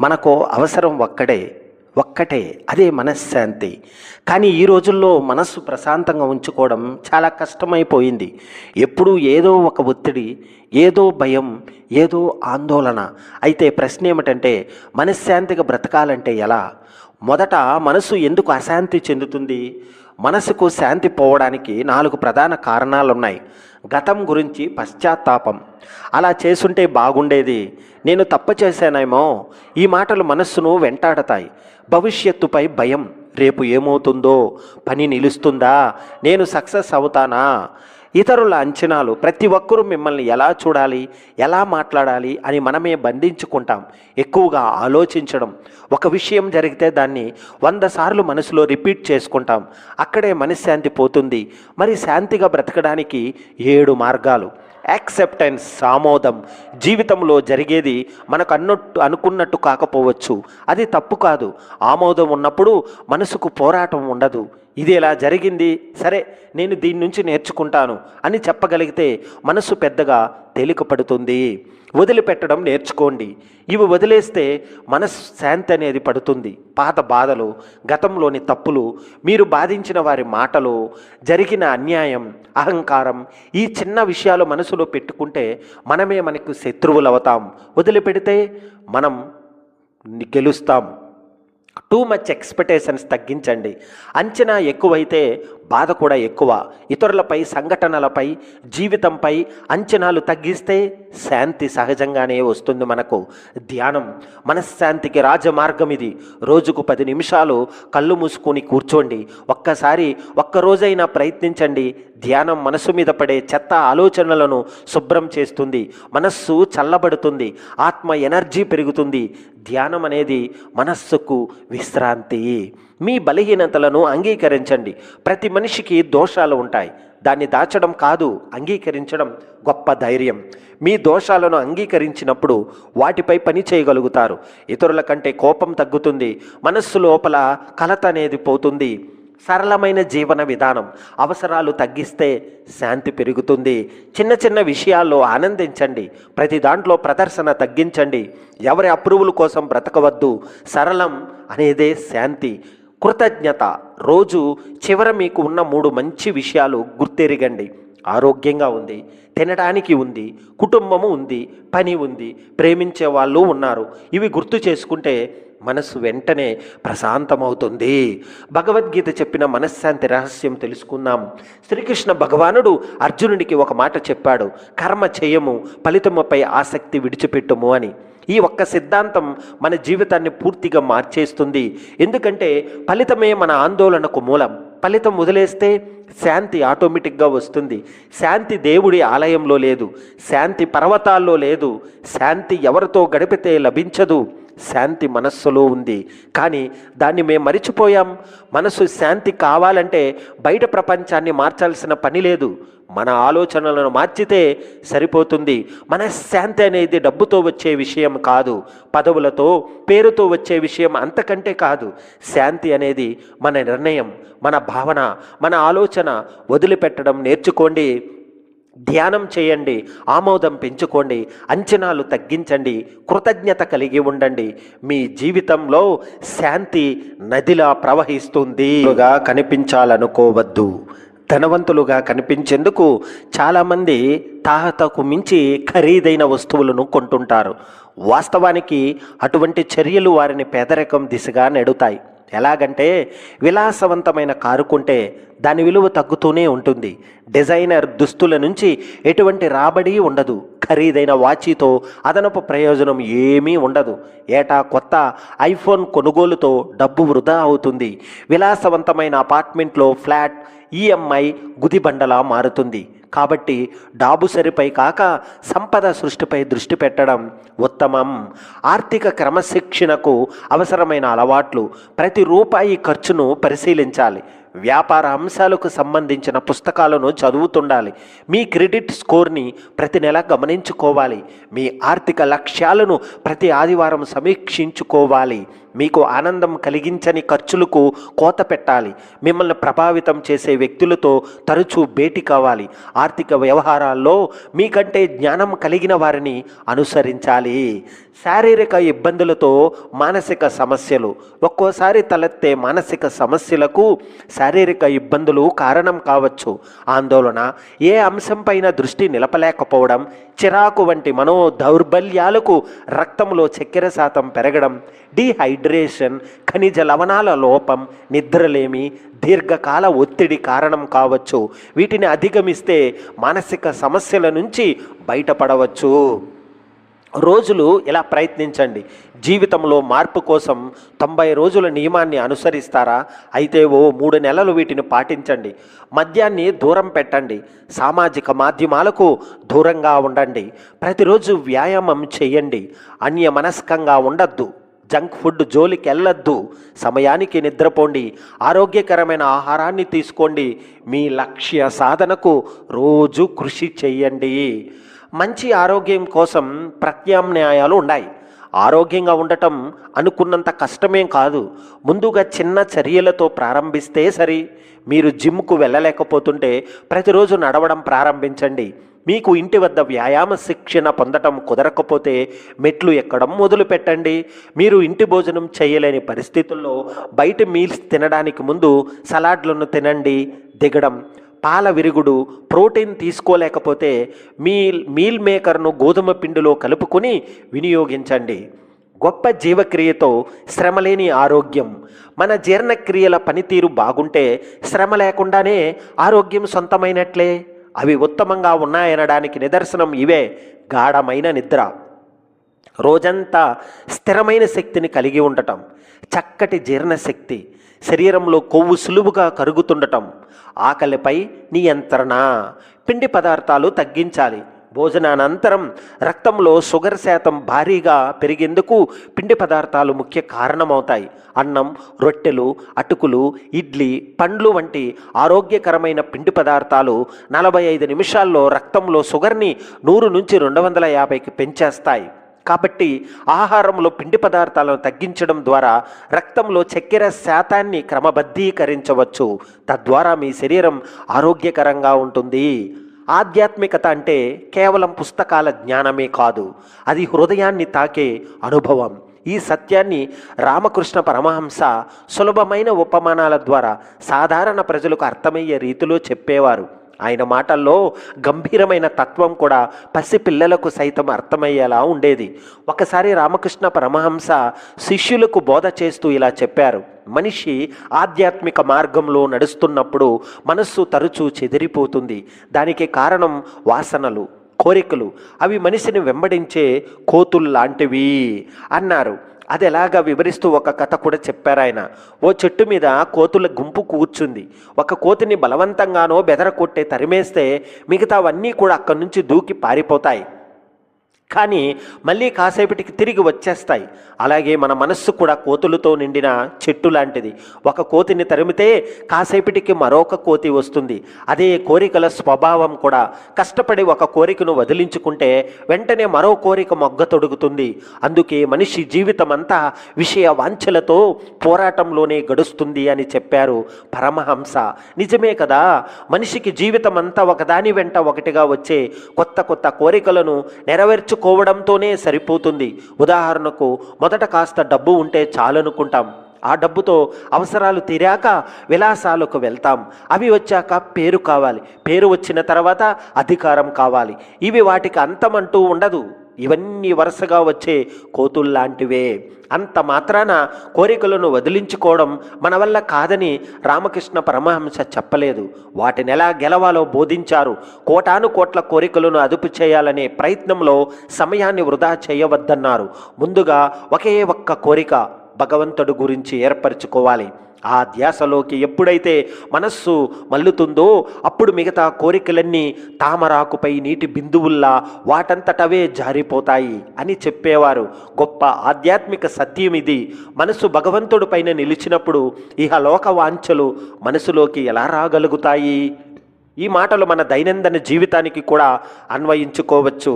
మనకు అవసరం ఒక్కటే, అదే మనశ్శాంతి. కానీ ఈ రోజుల్లో మనస్సు ప్రశాంతంగా ఉంచుకోవడం చాలా కష్టమైపోయింది. ఎప్పుడూ ఏదో ఒక ఒత్తిడి, ఏదో భయం, ఏదో ఆందోళన. అయితే ప్రశ్న ఏమిటంటే, మనశ్శాంతిగా బ్రతకాలంటే ఎలా? మొదట మనసు ఎందుకు అశాంతి చెందుతుంది? మనసుకు శాంతి పోవడానికి 4 ప్రధాన కారణాలున్నాయి. గతం గురించి పశ్చాత్తాపం. అలా చేసుంటే బాగుండేది, నేను తప్పు చేశానేమో. ఈ మాటలు మనస్సును వెంటాడతాయి. భవిష్యత్తుపై భయం. రేపు ఏమవుతుందో, పని నిలుస్తుందా, నేను సక్సెస్ అవుతానా, ఇతరుల అంచనాలు. ప్రతి ఒక్కరూ మిమ్మల్ని ఎలా చూడాలి, ఎలా మాట్లాడాలి అని మనమే బంధించుకుంటాం. ఎక్కువగా ఆలోచించడం. ఒక విషయం జరిగితే దాన్ని 100 సార్లు మనసులో రిపీట్ చేసుకుంటాం. అక్కడే మనశ్శాంతి పోతుంది. మరి శాంతిగా బ్రతకడానికి 7 మార్గాలు. యాక్సెప్టెన్స్, ఆమోదం. జీవితంలో జరిగేది మనకు అనుకున్నట్టు కాకపోవచ్చు, అది తప్పు కాదు. ఆమోదం ఉన్నప్పుడు మనసుకు పోరాటం ఉండదు. ఇది ఎలా జరిగింది, సరే నేను దీని నుంచి నేర్చుకుంటాను అని చెప్పగలిగితే మనసు పెద్దగా తేలికపడుతుంది. వదిలిపెట్టడం నేర్చుకోండి. ఇవి వదిలేస్తే మనసు శాంతి అనేది పడుతుంది. పాత బాధలు, గతంలోని తప్పులు, మీరు బాధించిన వారి మాటలు, జరిగిన అన్యాయం, అహంకారం, ఈ చిన్న విషయాలు మనసులో పెట్టుకుంటే మనమే మనకు శత్రువులు అవుతాం. వదిలిపెడితే మనం గెలుస్తాం. టూ మచ్ ఎక్స్పెక్టేషన్స్ తగ్గించండి. అంచనా ఎక్కువైతే బాధ కూడా ఎక్కువ. ఇతరులపై, సంఘటనలపై, జీవితంపై అంచనాలు తగ్గిస్తే శాంతి సహజంగానే వస్తుంది మనకు. ధ్యానం మనశ్శాంతికి రాజమార్గం ఇది. రోజుకు 10 నిమిషాలు కళ్ళు మూసుకొని కూర్చోండి. ఒక్కరోజైనా ప్రయత్నించండి. ధ్యానం మనసు మీద పడే చెత్త ఆలోచనలను శుభ్రం చేస్తుంది, మనస్సు చల్లబడుతుంది, ఆత్మ ఎనర్జీ పెరుగుతుంది. ధ్యానం అనేది మనస్సుకు విశ్రాంతి. మీ బలహీనతలను అంగీకరించండి. ప్రతి మనిషికి దోషాలు ఉంటాయి. దాన్ని దాచడం కాదు, అంగీకరించడం గొప్ప ధైర్యం. మీ దోషాలను అంగీకరించినప్పుడు వాటిపై పని చేయగలుగుతారు. ఇతరుల కంటే కోపం తగ్గుతుంది, మనస్సు లోపల కలత అనేది పోతుంది. సరళమైన జీవన విధానం, అవసరాలు తగ్గిస్తే శాంతి పెరుగుతుంది. చిన్న చిన్న విషయాల్లో ఆనందించండి, ప్రతి దాంట్లో ప్రదర్శన తగ్గించండి. ఎవరి అప్రూవల్ కోసం బ్రతకవద్దు. సరళం అనేదే శాంతి. కృతజ్ఞత, రోజు చివర మీకు ఉన్న 3 మంచి విషయాలు గుర్తెరగండి. ఆరోగ్యంగా ఉంది, తినడానికి ఉంది, కుటుంబము ఉంది, పని ఉంది, ప్రేమించే వాళ్ళు ఉన్నారు. ఇవి గుర్తు చేసుకుంటే మనసు వెంటనే ప్రశాంతమవుతుంది. భగవద్గీత చెప్పిన మనశ్శాంతి రహస్యం తెలుసుకుందాం. శ్రీకృష్ణ భగవానుడు అర్జునుడికి ఒక మాట చెప్పాడు, కర్మ చేయము, ఫలితముపై ఆసక్తి విడిచిపెట్టుము అని. ఈ ఒక్క సిద్ధాంతం మన జీవితాన్ని పూర్తిగా మార్చేస్తుంది. ఎందుకంటే ఫలితమే మన ఆందోళనకు మూలం. ఫలితం వదిలేస్తే శాంతి ఆటోమేటిక్గా వస్తుంది. శాంతి దేవుడి ఆలయంలో లేదు, శాంతి పర్వతాల్లో లేదు, శాంతి ఎవరితో గడిపితే లభించదు. శాంతి మనస్సులో ఉంది, కానీ దాన్ని మేము మరిచిపోయాం. మనసు శాంతి కావాలంటే బయట ప్రపంచాన్ని మార్చాల్సిన పని లేదు, మన ఆలోచనలను మార్చితే సరిపోతుంది. మనశ్శాంతి అనేది డబ్బుతో వచ్చే విషయం కాదు, పదవులతో, పేరుతో వచ్చే విషయం అంతకంటే కాదు. శాంతి అనేది మన నిర్ణయం, మన భావన, మన ఆలోచన. వదిలిపెట్టడం నేర్చుకోండి. ధ్యానం చేయండి, ఆమోదం పెంచుకోండి, అంచనాలు తగ్గించండి, కృతజ్ఞత కలిగి ఉండండి. మీ జీవితంలో శాంతి నదిలా ప్రవహిస్తుంది. కనిపించాలనుకోవద్దు. ధనవంతులుగా కనిపించేందుకు చాలామంది తాహతకు మించి ఖరీదైన వస్తువులను కొంటుంటారు. వాస్తవానికి అటువంటి చర్యలు వారిని పేదరికం దిశగా నెడుతాయి. ఎలాగంటే, విలాసవంతమైన కారు కొంటే దాని విలువ తగ్గుతూనే ఉంటుంది. డిజైనర్ దుస్తుల నుంచి ఎటువంటి రాబడి ఉండదు. ఖరీదైన వాచీతో అదనపు ప్రయోజనం ఏమీ ఉండదు. ఏటా కొత్త ఐఫోన్ కొనుగోలుతో డబ్బు వృధా అవుతుంది. విలాసవంతమైన అపార్ట్మెంట్లో ఫ్లాట్ ఈఎంఐ గుదిబండలా మారుతుంది. కాబట్టి డాబుసరిపై కాక సంపద సృష్టిపై దృష్టి పెట్టడం ఉత్తమం. ఆర్థిక క్రమశిక్షణకు అవసరమైన అలవాట్లు, ప్రతి రూపాయి ఖర్చును పరిశీలించాలి. వ్యాపార అంశాలకు సంబంధించిన పుస్తకాలను చదువుతుండాలి. మీ క్రెడిట్ స్కోర్ని ప్రతి నెల గమనించుకోవాలి. మీ ఆర్థిక లక్ష్యాలను ప్రతి ఆదివారం సమీక్షించుకోవాలి. మీకు ఆనందం కలిగించని ఖర్చులకు కోత పెట్టాలి. మిమ్మల్ని ప్రభావితం చేసే వ్యక్తులతో తరచూ భేటీ కావాలి. ఆర్థిక వ్యవహారాల్లో మీకంటే జ్ఞానం కలిగిన వారిని అనుసరించాలి. శారీరక ఇబ్బందులతో మానసిక సమస్యలు, ఒక్కోసారి తలెత్తే మానసిక సమస్యలకు శారీరక ఇబ్బందులు కారణం కావచ్చు. ఆందోళన, ఏ అంశంపైన దృష్టి నిలపలేకపోవడం, చిరాకు వంటి మనో దౌర్బల్యాలకు రక్తంలో చక్కెర శాతం పెరగడం, డీహైడ్రేషన్, ఖనిజ లవణాల లోపం, నిద్రలేమి, దీర్ఘకాల ఒత్తిడి కారణం కావచ్చు. వీటిని అధిగమిస్తే మానసిక సమస్యల నుంచి బయటపడవచ్చు. రోజులు ఇలా ప్రయత్నించండి. జీవితంలో మార్పు కోసం 90 రోజుల నియమాన్ని అనుసరిస్తారా? అయితే 3 నెలలు వీటిని పాటించండి. మద్యాన్ని దూరం పెట్టండి. సామాజిక మాధ్యమాలకు దూరంగా ఉండండి. ప్రతిరోజు వ్యాయామం చేయండి. అన్యమనస్కంగా ఉండద్దు. జంక్ ఫుడ్ జోలికి వెళ్ళొద్దు. సమయానికి నిద్రపోండి. ఆరోగ్యకరమైన ఆహారాన్ని తీసుకోండి. మీ లక్ష్య సాధనకు రోజు కృషి చేయండి. మంచి ఆరోగ్యం కోసం ప్రత్యామ్నాయాలు ఉన్నాయి. ఆరోగ్యంగా ఉండటం అనుకున్నంత కష్టమేం కాదు. ముందుగా చిన్న చర్యలతో ప్రారంభిస్తే సరి. మీరు జిమ్కు వెళ్ళలేకపోతుంటే ప్రతిరోజు నడవడం ప్రారంభించండి. మీకు ఇంటి వద్ద వ్యాయామ శిక్షణ పొందటం కుదరకపోతే మెట్లు ఎక్కడం మొదలుపెట్టండి. మీరు ఇంటి భోజనం చేయలేని పరిస్థితుల్లో బయట మీల్స్ తినడానికి ముందు సలాడ్లను తినండి. దిగడం, పాల విరుగుడు, ప్రోటీన్ తీసుకోలేకపోతే మీల్ మేకర్ను గోధుమ పిండిలో కలుపుకొని వినియోగించండి. గొప్ప జీవక్రియతో శ్రమలేని ఆరోగ్యం. మన జీర్ణక్రియల పనితీరు బాగుంటే శ్రమ లేకుండానే ఆరోగ్యం సొంతమైనట్లే. అవి ఉత్తమంగా ఉన్నాయనడానికి నిదర్శనం ఇవే: గాఢమైన నిద్ర, రోజంతా స్థిరమైన శక్తిని కలిగి ఉండటం, చక్కటి జీర్ణశక్తి, శరీరంలో కొవ్వు సులువుగా కరుగుతుండటం, ఆకలిపై నియంత్రణ. పిండి పదార్థాలు తగ్గించాలి. భోజనానంతరం రక్తంలో షుగర్ శాతం భారీగా పెరిగేందుకు పిండి పదార్థాలు ముఖ్య కారణమవుతాయి. అన్నం, రొట్టెలు, అటుకులు, ఇడ్లీ, పండ్లు వంటి ఆరోగ్యకరమైన పిండి పదార్థాలు 45 నిమిషాల్లో రక్తంలో షుగర్ని 100 నుంచి 250కి పెంచేస్తాయి. కాబట్టి ఆహారంలో పిండి పదార్థాలను తగ్గించడం ద్వారా రక్తంలో చక్కెర శాతాన్ని క్రమబద్ధీకరించవచ్చు. తద్వారా మీ శరీరం ఆరోగ్యకరంగా ఉంటుంది. ఆధ్యాత్మికత అంటే కేవలం పుస్తకాల జ్ఞానమే కాదు, అది హృదయాన్ని తాకే అనుభవం. ఈ సత్యాన్ని రామకృష్ణ పరమహంస సులభమైన ఉపమానాల ద్వారా సాధారణ ప్రజలకు అర్థమయ్యే రీతిలో చెప్పేవారు. ఆయన మాటల్లో గంభీరమైన తత్వం కూడా పసిపిల్లలకు సైతం అర్థమయ్యేలా ఉండేది. ఒకసారి రామకృష్ణ పరమహంస శిష్యులకు బోధ చేస్తూ ఇలా చెప్పారు: మనిషి ఆధ్యాత్మిక మార్గంలో నడుస్తున్నప్పుడు మనస్సు తరచూ చెదిరిపోతుంది. దానికి కారణం వాసనలు, కోరికలు. అవి మనిషిని వెంబడించే కోతుల్లాంటివి అన్నారు. అది ఎలాగా వివరిస్తూ ఒక కథ కూడా చెప్పారు ఆయన. ఓ చెట్టు మీద కోతుల గుంపు కూర్చుంది. ఒక కోతిని బలవంతంగానో బెదరకొట్టే తరిమేస్తే మిగతావన్నీ కూడా అక్కడి నుంచి దూకి పారిపోతాయి, కానీ మళ్ళీ కాసేపటికి తిరిగి వచ్చేస్తాయి. అలాగే మన మనస్సు కూడా కోతులతో నిండిన చెట్టు లాంటిది. ఒక కోతిని తరిమితే కాసేపటికి మరొక కోతి వస్తుంది. అదే కోరికల స్వభావం కూడా. కష్టపడి ఒక కోరికను వదిలించుకుంటే వెంటనే మరో కోరిక మొగ్గ తొడుగుతుంది. అందుకే మనిషి జీవితం అంతా విషయ వాంఛలతో పోరాటంలోనే గడుస్తుంది అని చెప్పారు పరమహంస. నిజమే కదా. మనిషికి జీవితం అంతా ఒకదాని వెంట ఒకటిగా వచ్చే కొత్త కొత్త కోరికలను నెరవేర్చుకోవడంతోనే సరిపోతుంది. ఉదాహరణకు, మొదట కాస్త డబ్బు ఉంటే చాలనుకుంటాం. ఆ డబ్బుతో అవసరాలు తీరాక విలాసాలకు వెళ్తాం. అవి వచ్చాక పేరు కావాలి. పేరు వచ్చిన తర్వాత అధికారం కావాలి. ఇవి వాటికి అంతమంటూ ఉండదు. ఇవన్నీ వరుసగా వచ్చే కోతుల్లాంటివే. అంత మాత్రాన కోరికలను వదిలించుకోవడం మన వల్ల కాదని రామకృష్ణ పరమహంస చెప్పలేదు. వాటిని ఎలా గెలవాలో బోధించారు. కోటాను కోట్ల కోరికలను అదుపు చేయాలనే ప్రయత్నంలో సమయాన్ని వృధా చేయవద్దన్నారు. ముందుగా ఒకే ఒక్క కోరిక, భగవంతుడు గురించి ఏర్పరచుకోవాలి. ఆ ధ్యాసలోకి ఎప్పుడైతే మనస్సు మల్లుతుందో అప్పుడు మిగతా కోరికలన్నీ తామరాకుపై నీటి బిందువుల్లా వాటంతటవే జారిపోతాయి అని చెప్పేవారు. గొప్ప ఆధ్యాత్మిక సత్యం ఇది. మనసు భగవంతుడి పైన నిలిచినప్పుడు ఇహలోక వాంఛలు మనసులోకి ఎలా రాగలుగుతాయి? ఈ మాటలు మన దైనందిన జీవితానికి కూడా అన్వయించుకోవచ్చు.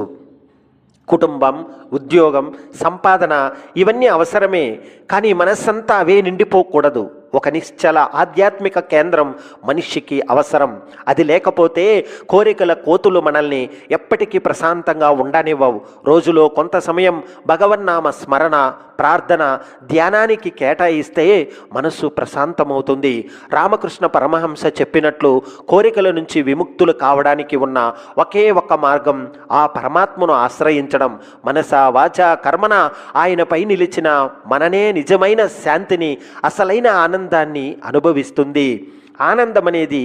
కుటుంబం, ఉద్యోగం, సంపాదన ఇవన్నీ అవసరమే, కానీ మనస్సంతా అవే నిండిపోకూడదు. ఒక నిశ్చల ఆధ్యాత్మిక కేంద్రం మనిషికి అవసరం. అది లేకపోతే కోరికల కోతులు మనల్ని ఎప్పటికీ ప్రశాంతంగా ఉండనివ్వవు. రోజులో కొంత సమయం భగవన్నామ స్మరణ, ప్రార్థన, ధ్యానానికి కేటాయిస్తే మనస్సు ప్రశాంతమవుతుంది. రామకృష్ణ పరమహంస చెప్పినట్లు కోరికల నుంచి విముక్తులు కావడానికి ఉన్న ఒకే ఒక్క మార్గం ఆ పరమాత్మను ఆశ్రయించడం. మనస వాచ కర్మన ఆయనపై నిలిచిన మననే నిజమైన శాంతిని, అసలైన ఆనందాన్ని అనుభవిస్తుంది. ఆనందం అనేది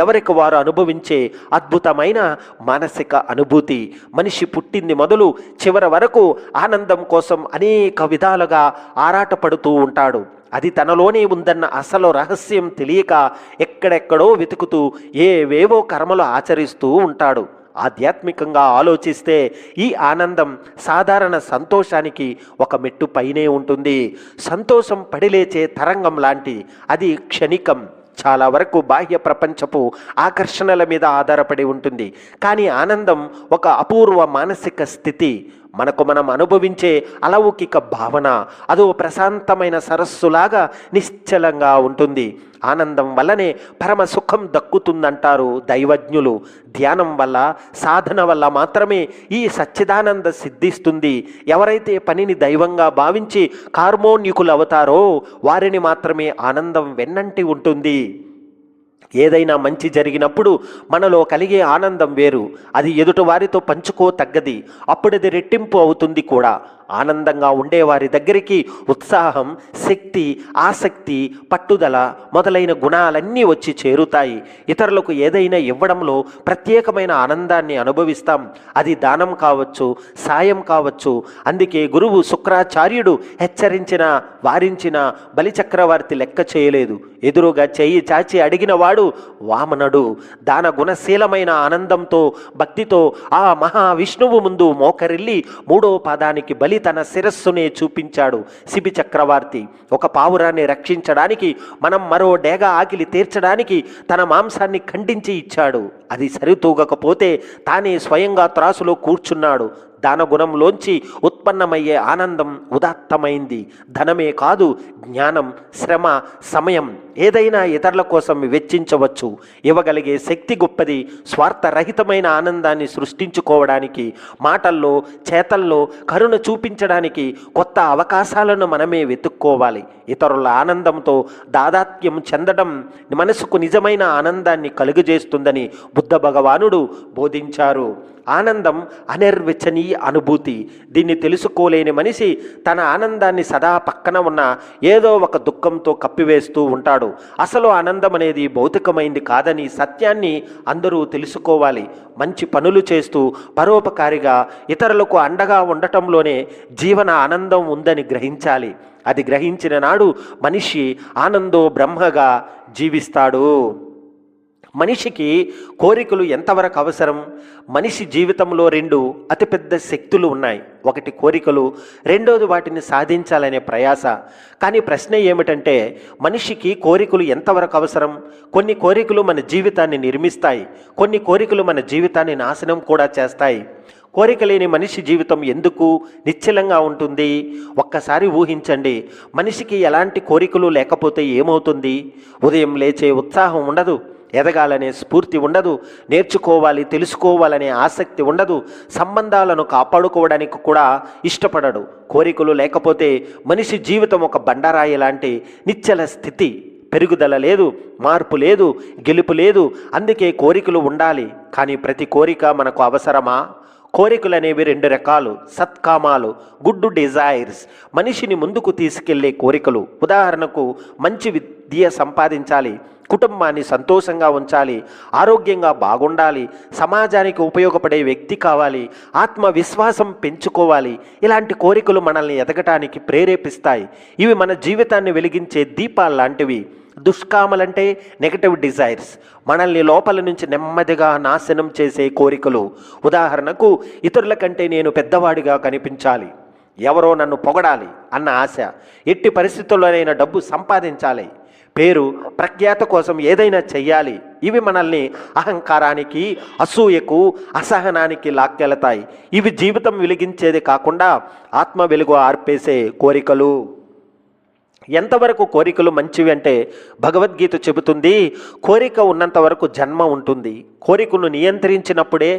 ఎవరికి వారు అనుభవించే అద్భుతమైన మానసిక అనుభూతి. మనిషి పుట్టింది మొదలు చివరి వరకు ఆనందం కోసం అనేక విధాలుగా ఆరాటపడుతూ ఉంటాడు. అది తనలోనే ఉందన్న అసలు రహస్యం తెలియక ఎక్కడెక్కడో వెతుకుతూ ఏవేవో కర్మలు ఆచరిస్తూ ఉంటాడు. ఆధ్యాత్మికంగా ఆలోచిస్తే ఈ ఆనందం సాధారణ సంతోషానికి ఒక మెట్టు పైనే ఉంటుంది. సంతోషం పడిలేచే తరంగం లాంటి, అది క్షణికం. చాలా వరకు బాహ్య ప్రపంచపు ఆకర్షణల మీద ఆధారపడి ఉంటుంది. కానీ ఆనందం ఒక అపూర్వ మానసిక స్థితి. మనకు మనం అనుభవించే అలౌకిక భావన. అదో ప్రశాంతమైన సరస్సులాగా నిశ్చలంగా ఉంటుంది. ఆనందం వల్లనే పరమ సుఖం దక్కుతుందంటారు దైవజ్ఞులు. ధ్యానం వల్ల, సాధన వల్ల మాత్రమే ఈ సచ్చిదానంద సిద్ధిస్తుంది. ఎవరైతే పనిని దైవంగా భావించి కార్మోన్యుకులు అవుతారో వారిని మాత్రమే ఆనందం వెన్నంటి ఉంటుంది. ఏదైనా మంచి జరిగినప్పుడు మనలో కలిగే ఆనందం వేరు. అది ఎదుటి వారితో పంచుకో తగ్గది. అప్పుడు అది రెట్టింపు అవుతుంది కూడా. ఆనందంగా ఉండేవారి దగ్గరికి ఉత్సాహం, శక్తి, ఆసక్తి, పట్టుదల మొదలైన గుణాలన్నీ వచ్చి చేరుతాయి. ఇతరులకు ఏదైనా ఇవ్వడంలో ప్రత్యేకమైన ఆనందాన్ని అనుభవిస్తాం. అది దానం కావచ్చు, సాయం కావచ్చు. అందుకే గురువు శుక్రాచార్యుడు హెచ్చరించిన, వారించిన బలిచక్రవర్తి లెక్క చేయలేదు. ఎదురుగా చెయ్యి చాచి అడిగిన వాడు వామనుడు. దాన గుణశీలమైన ఆనందంతో, భక్తితో ఆ మహావిష్ణువు ముందు మోకరిల్లి 3వ పాదానికి బలి తన శిరస్సునే చూపించాడు. శిబి చక్రవర్తి ఒక పావురాన్ని రక్షించడానికి, మనం మరో డేగ ఆకిలి తీర్చడానికి తన మాంసాన్ని ఖండించి ఇచ్చాడు. అది సరితూగకపోతే తానే స్వయంగా త్రాసులో కూర్చున్నాడు. దానగుణంలోంచి ఉత్పన్నమయ్యే ఆనందం ఉదాత్తమైంది. ధనమే కాదు, జ్ఞానం, శ్రమ, సమయం ఏదైనా ఇతరుల కోసం వెచ్చించవచ్చు. ఇవ్వగలిగే శక్తి గొప్పది. స్వార్థరహితమైన ఆనందాన్ని సృష్టించుకోవడానికి, మాటల్లో, చేతల్లో కరుణ చూపించడానికి కొత్త అవకాశాలను మనమే వెతుక్కోవాలి. ఇతరుల ఆనందంతో దాదాత్మ్యం చెందడం మనసుకు నిజమైన ఆనందాన్ని కలుగజేస్తుందని బుద్ధ భగవానుడు బోధించారు. ఆనందం అనిర్వచనీయ అనుభూతి. దీన్ని తెలుసుకోలేని మనిషి తన ఆనందాన్ని సదా పక్కన ఉన్న ఏదో ఒక దుఃఖంతో కప్పివేస్తూ ఉంటాడు. అసలు ఆనందం అనేది భౌతికమైంది కాదని సత్యాన్ని అందరూ తెలుసుకోవాలి. మంచి పనులు చేస్తూ పరోపకారిగా ఇతరులకు అండగా ఉండటంలోనే జీవన ఆనందం ఉందని గ్రహించాలి. అది గ్రహించిన నాడు మనిషి ఆనందో బ్రహ్మగా జీవిస్తాడు. మనిషికి కోరికలు ఎంతవరకు అవసరం? మనిషి జీవితంలో 2 అతిపెద్ద శక్తులు ఉన్నాయి. ఒకటి కోరికలు, రెండోది వాటిని సాధించాలనే ప్రయాస. కానీ ప్రశ్న ఏమిటంటే, మనిషికి కోరికలు ఎంతవరకు అవసరం? కొన్ని కోరికలు మన జీవితాన్ని నిర్మిస్తాయి, కొన్ని కోరికలు మన జీవితాన్ని నాశనం కూడా చేస్తాయి. కోరిక లేని మనిషి జీవితం ఎందుకు నిశ్చలంగా ఉంటుంది? ఒక్కసారి ఊహించండి. మనిషికి ఎలాంటి కోరికలు లేకపోతే ఏమవుతుంది? ఉదయం లేచే ఉత్సాహం ఉండదు, ఎదగాలనే స్ఫూర్తి ఉండదు, నేర్చుకోవాలి, తెలుసుకోవాలనే ఆసక్తి ఉండదు, సంబంధాలను కాపాడుకోవడానికి కూడా ఇష్టపడడు. కోరికలు లేకపోతే మనిషి జీవితం ఒక బండరాయి లాంటి నిశ్చల స్థితి. పెరుగుదల లేదు, మార్పు లేదు, గెలుపు లేదు. అందుకే కోరికలు ఉండాలి. కానీ ప్రతి కోరిక మనకు అవసరమా? కోరికలు అనేవి 2 రకాలు. సత్కామాలు, గుడ్ డిజైర్స్, మనిషిని ముందుకు తీసుకెళ్లే కోరికలు. ఉదాహరణకు మంచి విద్య సంపాదించాలి, కుటుంబాన్ని సంతోషంగా ఉంచాలి, ఆరోగ్యంగా బాగుండాలి, సమాజానికి ఉపయోగపడే వ్యక్తి కావాలి, ఆత్మవిశ్వాసం పెంచుకోవాలి. ఇలాంటి కోరికలు మనల్ని ఎదగటానికి ప్రేరేపిస్తాయి. ఇవి మన జీవితాన్ని వెలిగించే దీపాలు లాంటివి. దుష్కామలంటే నెగటివ్ డిజైర్స్, మనల్ని లోపల నుంచి నెమ్మదిగా నాశనం చేసే కోరికలు. ఉదాహరణకు ఇతరుల కంటే నేను పెద్దవాడిగా కనిపించాలి, ఎవరో నన్ను పొగడాలి అన్న ఆశ, ఎట్టి పరిస్థితుల్లోనైనా డబ్బు సంపాదించాలి, పేరు ప్రఖ్యాత కోసం ఏదైనా చెయ్యాలి. ఇవి మనల్ని అహంకారానికి, అసూయకు, అసహనానికి లాక్కెళతాయి. ఇవి జీవితం వెలిగించేది కాకుండా ఆత్మ వెలుగు ఆర్పేసే కోరికలు. ఎంతవరకు కోరికలు మంచివి అంటే, భగవద్గీత చెబుతుంది, కోరిక ఉన్నంత వరకు జన్మ ఉంటుంది. కోరికను నియంత్రించినప్పుడే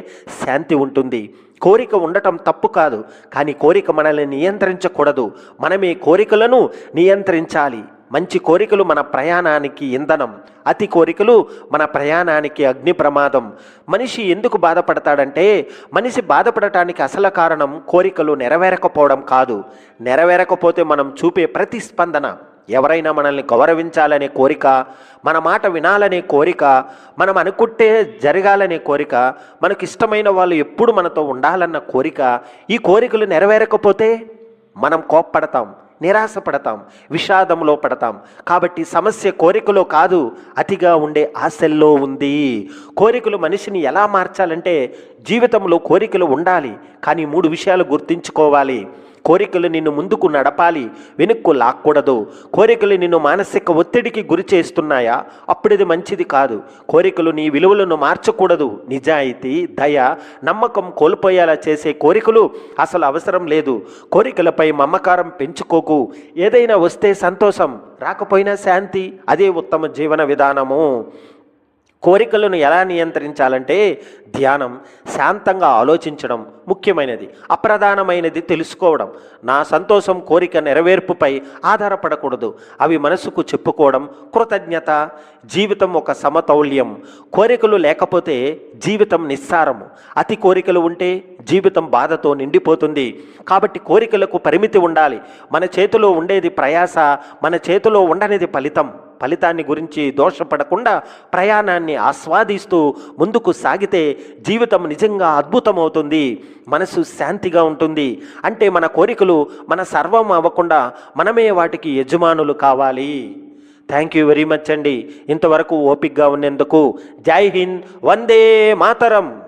శాంతి ఉంటుంది. కోరిక ఉండటం తప్పు కాదు, కానీ కోరిక మనల్ని నియంత్రించకూడదు. మనమే కోరికలను నియంత్రించాలి. మంచి కోరికలు మన ప్రయాణానికి ఇంధనం, అతి కోరికలు మన ప్రయాణానికి అగ్ని ప్రమాదం. మనిషి ఎందుకు బాధపడతాడంటే, మనిషి బాధపడటానికి అసలు కారణం కోరికలు నెరవేరకపోవడం కాదు. నెరవేరకపోతే మనం చూపే ప్రతిస్పందన. ఎవరైనా మనల్ని గౌరవించాలనే కోరిక, మన మాట వినాలనే కోరిక, మనం అనుకుంటే జరగాలనే కోరిక, మనకిష్టమైన వాళ్ళు ఎప్పుడు మనతో ఉండాలన్న కోరిక. ఈ కోరికలు నెరవేరకపోతే మనం కోప్పడతాం, నిరాశపడతాం, విషాదంలో పడతాం. కాబట్టి సమస్య కోరికలో కాదు, అతిగా ఉండే ఆశల్లో ఉంది. కోరికలు మనిషిని ఎలా మార్చాలంటే, జీవితంలో కోరికలు ఉండాలి, కానీ 3 విషయాలు గుర్తుంచుకోవాలి. కోరికలు నిన్ను ముందుకు నడపాలి, వెనుక్కు లాక్కూడదు. కోరికలు నిన్ను మానసిక ఒత్తిడికి గురి చేస్తున్నాయా? అప్పుడు ఇది మంచిది కాదు. కోరికలు నీ విలువలను మార్చకూడదు. నిజాయితీ, దయ, నమ్మకం కోల్పోయేలా చేసే కోరికలు అసలు అవసరం లేదు. కోరికలపై మమకారం పెంచుకోకు. ఏదైనా వస్తే సంతోషం, రాకపోయినా శాంతి. అదే ఉత్తమ జీవన విధానము. కోరికలను ఎలా నియంత్రించాలంటే ధ్యానం, శాంతంగా ఆలోచించడం ముఖ్యమైనది. అప్రధానమైనది తెలుసుకోవడం. నా సంతోషం కోరిక నెరవేర్పుపై ఆధారపడకూడదు. అవి మనసుకు చెప్పుకోవడం. కృతజ్ఞత. జీవితం ఒక సమతౌల్యం. కోరికలు లేకపోతే జీవితం నిస్సారము. అతి కోరికలు ఉంటే జీవితం బాధతో నిండిపోతుంది. కాబట్టి కోరికలకు పరిమితి ఉండాలి. మన చేతిలో ఉండేది ప్రయాస, మన చేతిలో ఉండనిది ఫలితం. ఫలితాన్ని గురించి దోషపడకుండా ప్రయాణాన్ని ఆస్వాదిస్తూ ముందుకు సాగితే జీవితం నిజంగా అద్భుతమవుతుంది. మనసు శాంతిగా ఉంటుంది. అంటే మన కోరికలు మన సర్వం అవ్వకుండా మనమే వాటికి యజమానులు కావాలి. థ్యాంక్ యూ వెరీ మచ్ అండి. ఇంతవరకు ఓపికగా ఉన్నందుకు. జై హింద్, వందే మాతరం.